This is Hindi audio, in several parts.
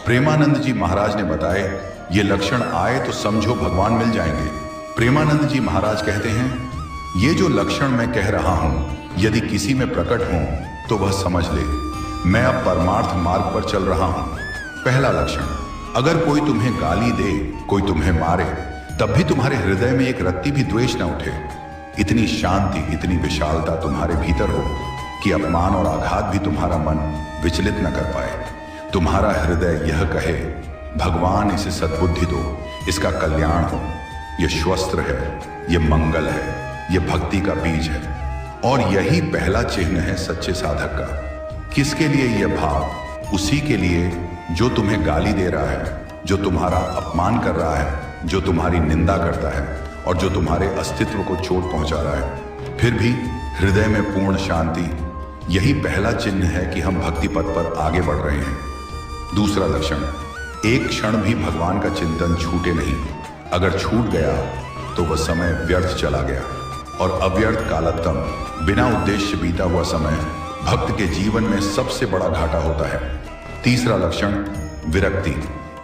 प्रेमानंद जी महाराज ने बताए, ये लक्षण आए तो समझो भगवान मिल जाएंगे। प्रेमानंद जी महाराज कहते हैं, ये जो लक्षण मैं कह रहा हूं यदि किसी में प्रकट हों तो वह समझ ले मैं अब परमार्थ मार्ग पर चल रहा हूं। पहला लक्षण, अगर कोई तुम्हें गाली दे, कोई तुम्हें मारे, तब भी तुम्हारे हृदय में एक रत्ती भी द्वेष न उठे। इतनी शांति, इतनी विशालता तुम्हारे भीतर हो कि अपमान और आघात भी तुम्हारा मन विचलित न कर पाए। तुम्हारा हृदय यह कहे, भगवान इसे सद्बुद्धि दो, इसका कल्याण हो। यह स्वस्त्र है, यह मंगल है, यह भक्ति का बीज है। और यही पहला चिन्ह है सच्चे साधक का। किसके लिए यह भाव? उसी के लिए जो तुम्हें गाली दे रहा है, जो तुम्हारा अपमान कर रहा है, जो तुम्हारी निंदा करता है और जो तुम्हारे अस्तित्व को चोट पहुंचा रहा है। फिर भी हृदय में पूर्ण शांति, यही पहला चिन्ह है कि हम भक्ति पथ पर आगे बढ़ रहे हैं। दूसरा लक्षण, एक क्षण भी भगवान का चिंतन छूटे नहीं। अगर छूट गया तो वह समय व्यर्थ चला गया, और अव्यर्थ कालतम, बिना उद्देश्य बीता हुआ समय भक्त के जीवन में सबसे बड़ा घाटा होता है। तीसरा लक्षण, विरक्ति,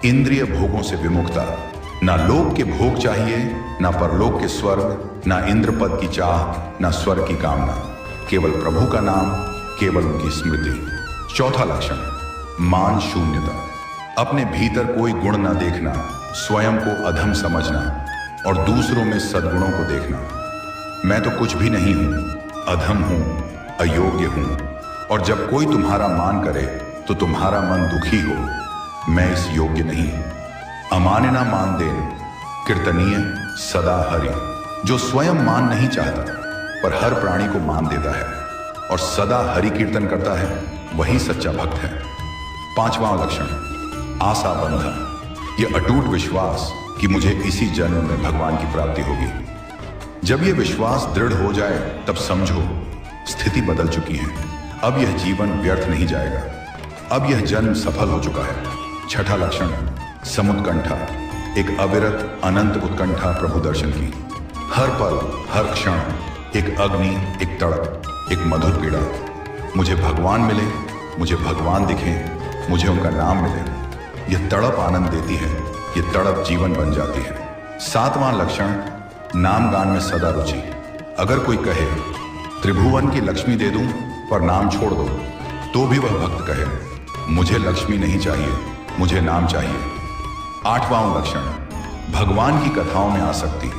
इंद्रिय भोगों से विमुखता। ना लोक के भोग चाहिए, ना परलोक के स्वर्ग, ना इंद्र पद की चाह, ना स्वर्ग की कामना, केवल प्रभु का नाम, केवल उनकी स्मृति। चौथा लक्षण, मान शून्यता, अपने भीतर कोई गुण न देखना, स्वयं को अधम समझना और दूसरों में सद्गुणों को देखना। मैं तो कुछ भी नहीं हूं, अधम हूं, अयोग्य हूं। और जब कोई तुम्हारा मान करे तो तुम्हारा मन दुखी हो, मैं इस योग्य नहीं। अमानिना मान देन, कीर्तनीय सदा हरि। जो स्वयं मान नहीं चाहता पर हर प्राणी को मान देता है और सदा हरि कीर्तन करता है, वही सच्चा भक्त है। पांचवां लक्षण, आशा बंधन, यह अटूट विश्वास कि मुझे इसी जन्म में भगवान की प्राप्ति होगी। जब यह विश्वास दृढ़ हो जाए तब समझो स्थिति बदल चुकी है। अब यह जीवन व्यर्थ नहीं जाएगा, अब यह जन्म सफल हो चुका है। छठा लक्षण, समुत्कंठा, एक अविरत अनंत उत्कंठा प्रभु दर्शन की। हर पल, हर क्षण एक अग्नि, एक तड़प, एक मधुर पीड़ा। मुझे भगवान मिले, मुझे भगवान दिखे, मुझे उनका नाम मिले। यह तड़प आनंद देती है, यह तड़प जीवन बन जाती है। सातवां लक्षण, नाम गान में सदा रुचि। अगर कोई कहे त्रिभुवन की लक्ष्मी दे दूं पर नाम छोड़ दो, तो भी वह भक्त कहे, मुझे लक्ष्मी नहीं चाहिए, मुझे नाम चाहिए। आठवां लक्षण, भगवान की कथाओं में आसक्ति।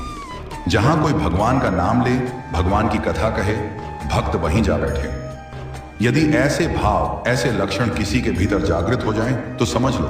जहां कोई भगवान का नाम ले, भगवान की कथा कहे, भक्त वहीं जा बैठे। यदि ऐसे भाव, ऐसे लक्षण किसी के भीतर जागृत हो जाएं तो समझ लो